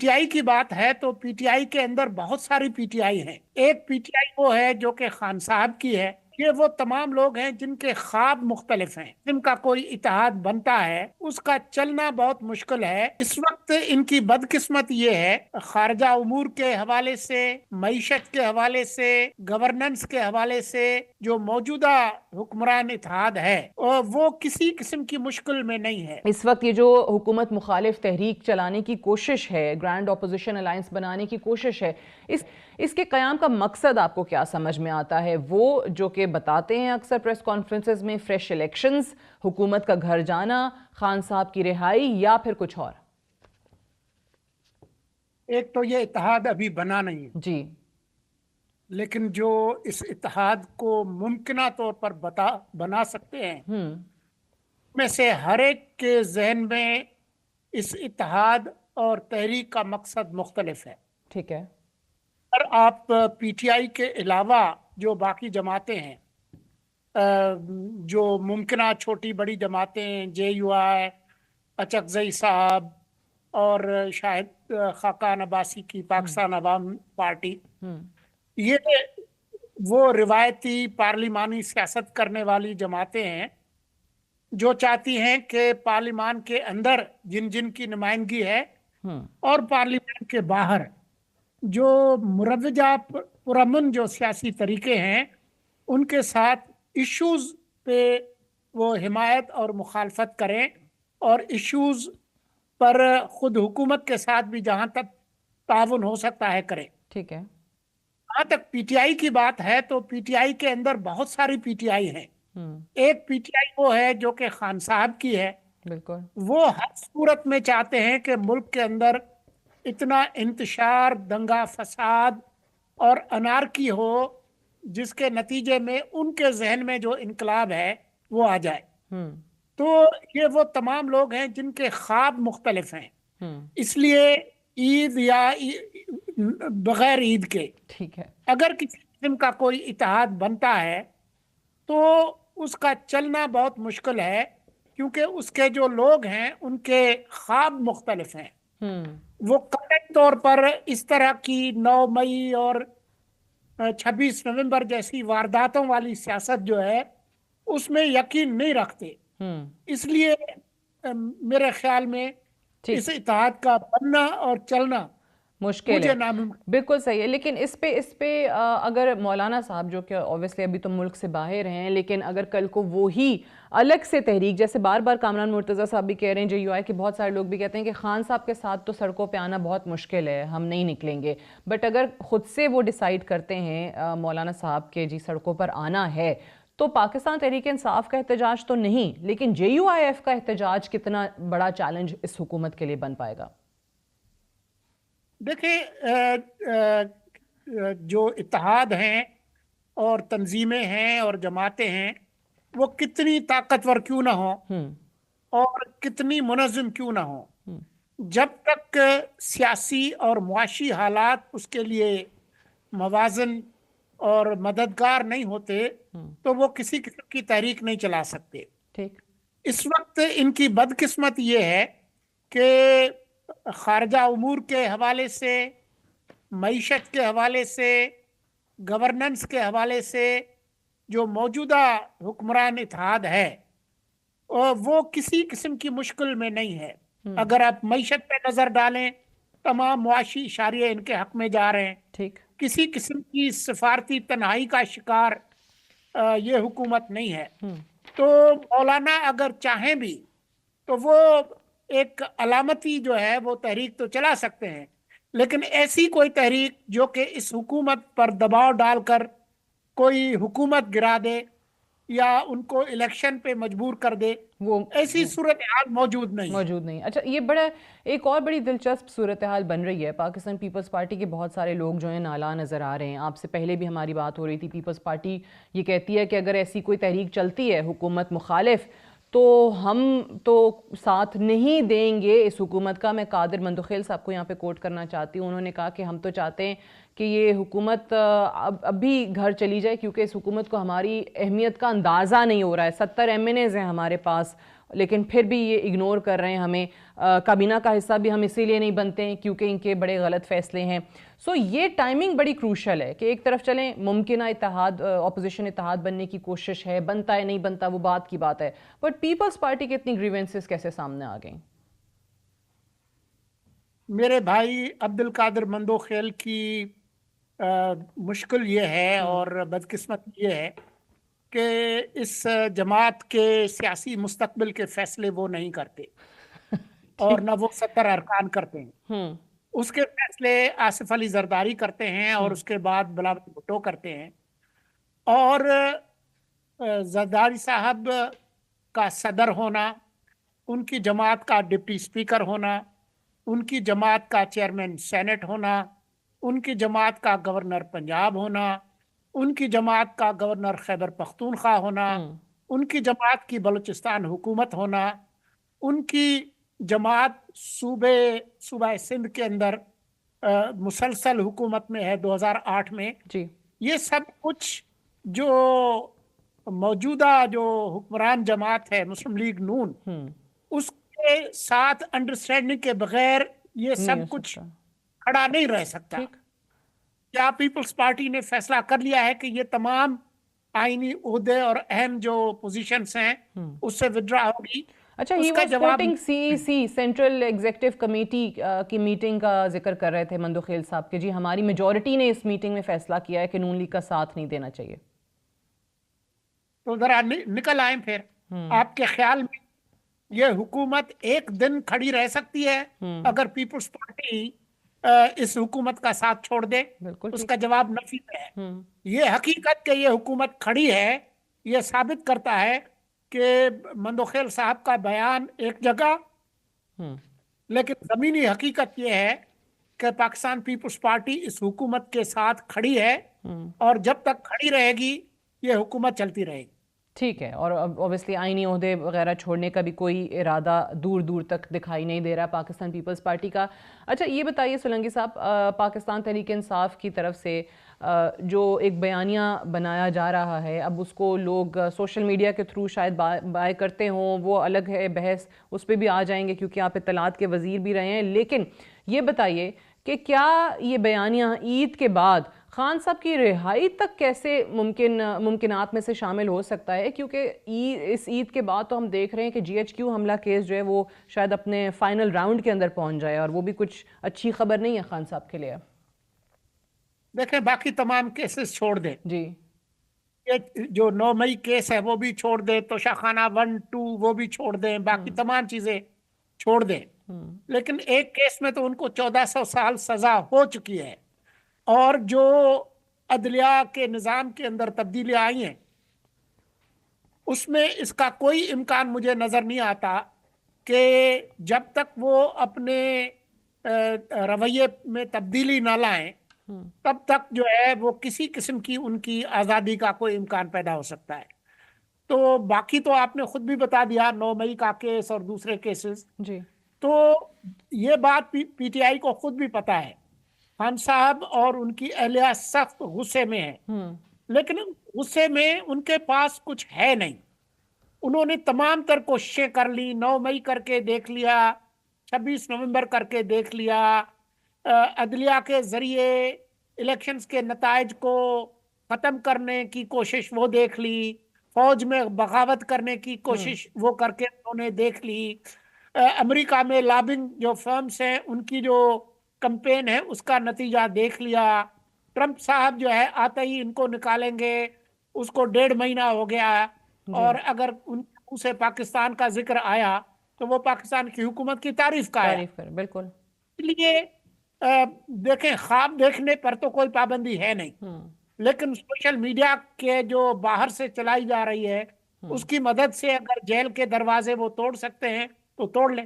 T I کی بات ہے تو پی ٹی آئی کے اندر بہت ساری پی ٹی آئی ہیں. ایک پی ٹی آئی وہ ہے جو کہ خان صاحب کی ہے. یہ وہ تمام لوگ ہیں جن کے خواب مختلف ہیں. جن کا کوئی اتحاد بنتا ہے اس کا چلنا بہت مشکل ہے. اس وقت ان کی بدقسمت یہ ہے، خارجہ امور کے حوالے سے، معیشت کے حوالے سے، گورننس کے حوالے سے جو موجودہ حکمران اتحاد ہے وہ کسی قسم کی مشکل میں نہیں ہے. اس وقت یہ جو حکومت مخالف تحریک چلانے کی کوشش ہے، گرینڈ اپوزیشن الائنس بنانے کی کوشش ہے، اس کے قیام کا مقصد آپ کو کیا سمجھ میں آتا ہے؟ وہ جو کہ بتاتے ہیں اکثر پریس کانفرنسز میں، فریش الیکشنز، حکومت کا گھر جانا، خان صاحب کی رہائی، یا پھر کچھ اور؟ ایک تو یہ اتحاد ابھی بنا نہیں ہے، جی، لیکن جو اس اتحاد کو ممکنہ طور پر بنا سکتے ہیں میں سے ہر ایک کے ذہن میں اس اتحاد اور تحریک کا مقصد مختلف ہے. ٹھیک ہے. اور آپ پی ٹی آئی کے علاوہ جو باقی جماعتیں ہیں، جو ممکنہ چھوٹی بڑی جماعتیں، جے یو آئی، اچکزئی صاحب، اور شاید خاقان عباسی کی پاکستان عوام پارٹی، یہ وہ روایتی پارلیمانی سیاست کرنے والی جماعتیں ہیں جو چاہتی ہیں کہ پارلیمان کے اندر جن جن کی نمائندگی ہے اور پارلیمان کے باہر جو مروجہ پرامن جو سیاسی طریقے ہیں ان کے ساتھ ایشوز پہ وہ حمایت اور مخالفت کریں، اور ایشوز پر خود حکومت کے ساتھ بھی جہاں تک تعاون ہو سکتا ہے کریں. ٹھیک ہے. جہاں تک پی ٹی آئی کی بات ہے تو پی ٹی آئی کے اندر بہت ساری پی ٹی آئی ہیں. ایک پی ٹی آئی وہ ہے جو کہ خان صاحب کی ہے. بالکل. وہ ہر صورت میں چاہتے ہیں کہ ملک کے اندر اتنا انتشار، دنگا فساد اور انارکی ہو جس کے نتیجے میں ان کے ذہن میں جو انقلاب ہے وہ آ جائے. تو یہ وہ تمام لوگ ہیں جن کے خواب مختلف ہیں. اس لیے عید یا بغیر عید کے ٹھیک ہے، اگر کسی قسم کا کوئی اتحاد بنتا ہے تو اس کا چلنا بہت مشکل ہے، کیونکہ اس کے جو لوگ ہیں ان کے خواب مختلف ہیں. وہ قطعی طور پر اس طرح کی 9 مئی اور 26 نومبر جیسی وارداتوں والی سیاست جو ہے اس میں یقین نہیں رکھتے. اس لیے میرے خیال میں اس اتحاد کا بننا اور چلنا مشکل ہے. مجھے ناممکن. بالکل صحیح ہے. لیکن اس پہ اگر مولانا صاحب، جو کہ اوبیسلی ابھی تو ملک سے باہر ہیں، لیکن اگر کل کو وہی الگ سے تحریک، جیسے بار بار کامران مرتضیٰ صاحب بھی کہہ رہے ہیں، جے یو آئی کے بہت سارے لوگ بھی کہتے ہیں کہ خان صاحب کے ساتھ تو سڑکوں پہ آنا بہت مشکل ہے، ہم نہیں نکلیں گے، بٹ اگر خود سے وہ ڈیسائیڈ کرتے ہیں مولانا صاحب کے جی سڑکوں پر آنا ہے، تو پاکستان تحریک انصاف کا احتجاج تو نہیں، لیکن جے یو آئی ایف کا احتجاج کتنا بڑا چیلنج اس حکومت کے لیے بن پائے گا؟ دیکھیں، جو اتحاد ہیں اور تنظیمیں ہیں اور جماعتیں ہیں وہ کتنی طاقتور کیوں نہ ہوں اور کتنی منظم کیوں نہ ہوں، جب تک سیاسی اور معاشی حالات اس کے لیے موازن اور مددگار نہیں ہوتے تو وہ کسی قسم کی تحریک نہیں چلا سکتے. ٹھیک. اس وقت ان کی بدقسمت یہ ہے کہ خارجہ امور کے حوالے سے، معیشت کے حوالے سے، گورننس کے حوالے سے جو موجودہ حکمران اتحاد ہے وہ کسی قسم کی مشکل میں نہیں ہے. اگر آپ معیشت پہ نظر ڈالیں، تمام معاشی اشاریے ان کے حق میں جا رہے ہیں. ٹھیک. کسی قسم کی سفارتی تنہائی کا شکار یہ حکومت نہیں ہے. تو مولانا اگر چاہیں بھی تو وہ ایک علامتی جو ہے وہ تحریک تو چلا سکتے ہیں، لیکن ایسی کوئی تحریک جو کہ اس حکومت پر دباؤ ڈال کر کوئی حکومت گرا دے یا ان کو الیکشن پہ مجبور کر دے، وہ ایسی صورتحال موجود نہیں. اچھا، یہ ایک اور بڑی دلچسپ صورتحال بن رہی ہے. پاکستان پیپلز پارٹی کے بہت سارے لوگ جو ہیں نالاں نظر آ رہے ہیں. آپ سے پہلے بھی ہماری بات ہو رہی تھی، پیپلز پارٹی یہ کہتی ہے کہ اگر ایسی کوئی تحریک چلتی ہے حکومت مخالف تو ہم تو ساتھ نہیں دیں گے اس حکومت کا. میں قادر مندوخیل صاحب کو یہاں پہ کوٹ کرنا چاہتی ہوں. انہوں نے کہا کہ ہم تو چاہتے ہیں کہ یہ حکومت اب بھی گھر چلی جائے، کیونکہ اس حکومت کو ہماری اہمیت کا اندازہ نہیں ہو رہا ہے. 70 ایم این ایز ہیں ہمارے پاس لیکن پھر بھی یہ اگنور کر رہے ہیں ہمیں. کابینہ کا حصہ بھی ہم اسی لیے نہیں بنتے ہیں کیونکہ ان کے بڑے غلط فیصلے ہیں. سو یہ ٹائمنگ بڑی کروشل ہے کہ ایک طرف چلیں ممکنہ اتحاد اپوزیشن اتحاد بننے کی کوشش ہے, بنتا ہے نہیں بنتا وہ بات کی بات ہے, بٹ پیپلز پارٹی کے اتنی گریونسز کیسے سامنے آ گئیں؟ میرے بھائی عبد القادر مندوخیل کی مشکل یہ ہے اور بدقسمت یہ ہے کہ اس جماعت کے سیاسی مستقبل کے فیصلے وہ نہیں کرتے اور نہ وہ 70 ارکان کرتے ہیں. اس کے فیصلے آصف علی زرداری کرتے ہیں اور اس کے بعد بلاول بھٹو کرتے ہیں. اور زرداری صاحب کا صدر ہونا, ان کی جماعت کا ڈپٹی اسپیکر ہونا, ان کی جماعت کا چیئرمین سینٹ ہونا, ان کی جماعت کا گورنر پنجاب ہونا, ان کی جماعت کا گورنر خیبر پختونخوا ہونا, ان کی جماعت کی بلوچستان حکومت ہونا, ان کی جماعت صوبہ سندھ کے اندر مسلسل حکومت میں ہے 2008 میں. جی یہ سب کچھ جو موجودہ جو حکمران جماعت ہے مسلم لیگ نون, اس کے ساتھ انڈرسٹینڈنگ کے بغیر یہ سب کچھ کھڑا نہیں رہ سکتا. کیا پیپلز پارٹی نے فیصلہ کر لیا ہے کہ یہ تمام آئینی عہدے اور اہم جو پوزیشنز ہیں اس سے وڈرا ہوگی؟ اچھا, he was quoting CEC central executive committee کی میٹنگ کا ذکر کر رہے تھے مندوخیل صاحب کہ جی ہماری میجورٹی نے اس میٹنگ میں فیصلہ کیا ہے کہ نون لیگ کا ساتھ نہیں دینا چاہیے. تو ذرا نکل آئیں پھر. آپ کے خیال میں یہ حکومت ایک دن کھڑی رہ سکتی ہے اگر پیپلز پارٹی اس حکومت کا ساتھ چھوڑ دے؟ اس کا جواب نفی ہے. یہ حقیقت کہ یہ حکومت کھڑی ہے یہ ثابت کرتا ہے کہ مندوخیل صاحب کا بیان ایک جگہ, لیکن زمینی حقیقت یہ ہے کہ پاکستان پیپلز پارٹی اس حکومت کے ساتھ کھڑی ہے اور جب تک کھڑی رہے گی یہ حکومت چلتی رہے گی. ٹھیک ہے, اور اوبیسلی آئینی عہدے وغیرہ چھوڑنے کا بھی کوئی ارادہ دور دور تک دکھائی نہیں دے رہا پاکستان پیپلز پارٹی کا. اچھا یہ بتائیے سولنگی صاحب, پاکستان تحریک انصاف کی طرف سے جو ایک بیانیہ بنایا جا رہا ہے, اب اس کو لوگ سوشل میڈیا کے تھرو شاید بائے کرتے ہوں, وہ الگ ہے بحث, اس پہ بھی آ جائیں گے کیونکہ آپ اطلاعات کے وزیر بھی رہے ہیں. لیکن یہ بتائیے کہ کیا یہ بیانیہ عید کے بعد خان صاحب کی رہائی تک کیسے ممکنات میں سے شامل ہو سکتا ہے؟ کیونکہ اس عید کے بعد تو ہم دیکھ رہے ہیں کہ GHQ حملہ کیس جو ہے وہ شاید اپنے فائنل راؤنڈ کے اندر پہنچ جائے, اور وہ بھی کچھ اچھی خبر نہیں ہے خان صاحب کے لیے. دیکھیں باقی تمام کیسز چھوڑ دیں, جی جو 9 مئی کیس ہے وہ بھی چھوڑ دیں, توشہ خانہ 1, 2 وہ بھی چھوڑ دیں, باقی تمام چیزیں چھوڑ دیں. لیکن ایک کیس میں تو ان کو 1400 سال سزا ہو چکی ہے, اور جو عدلیہ کے نظام کے اندر تبدیلیاں آئی ہیں اس میں اس کا کوئی امکان مجھے نظر نہیں آتا کہ جب تک وہ اپنے رویے میں تبدیلی نہ لائیں تب تک جو ہے وہ کسی قسم کی ان کی آزادی کا کوئی امکان پیدا ہو سکتا ہے. تو باقی تو آپ نے خود بھی بتا دیا 9 مئی کا کیس اور دوسرے کیسز. جی تو یہ بات پی ٹی آئی کو خود بھی پتا ہے, خان صاحب اور ان کی اہلیہ سخت غصے میں ہیں, لیکن غصے میں ان کے پاس کچھ ہے نہیں. انہوں نے تمام تر کوششیں کر لی, 9 مئی کر کے دیکھ لیا, 26 نومبر کر کے دیکھ لیا, عدلیہ کے ذریعے الیکشنز کے نتائج کو ختم کرنے کی کوشش وہ دیکھ لی, فوج میں بغاوت کرنے کی کوشش وہ کر کے انہوں نے دیکھ لی, امریکہ میں لابنگ جو فرمز ہیں ان کی جو کمپین ہے اس کا نتیجہ دیکھ لیا. ٹرمپ صاحب جو ہے آتے ہی ان کو نکالیں گے, اس کو 1.5 مہینہ ہو گیا, اور اگر ان سے پاکستان کا ذکر آیا تو وہ پاکستان کی حکومت کی تعریف کا ہے. بالکل. اس لیے دیکھیں خواب دیکھنے پر تو کوئی پابندی ہے نہیں, لیکن سوشل میڈیا کے جو باہر سے چلائی جا رہی ہے اس کی مدد سے اگر جیل کے دروازے وہ توڑ سکتے ہیں تو توڑ لیں.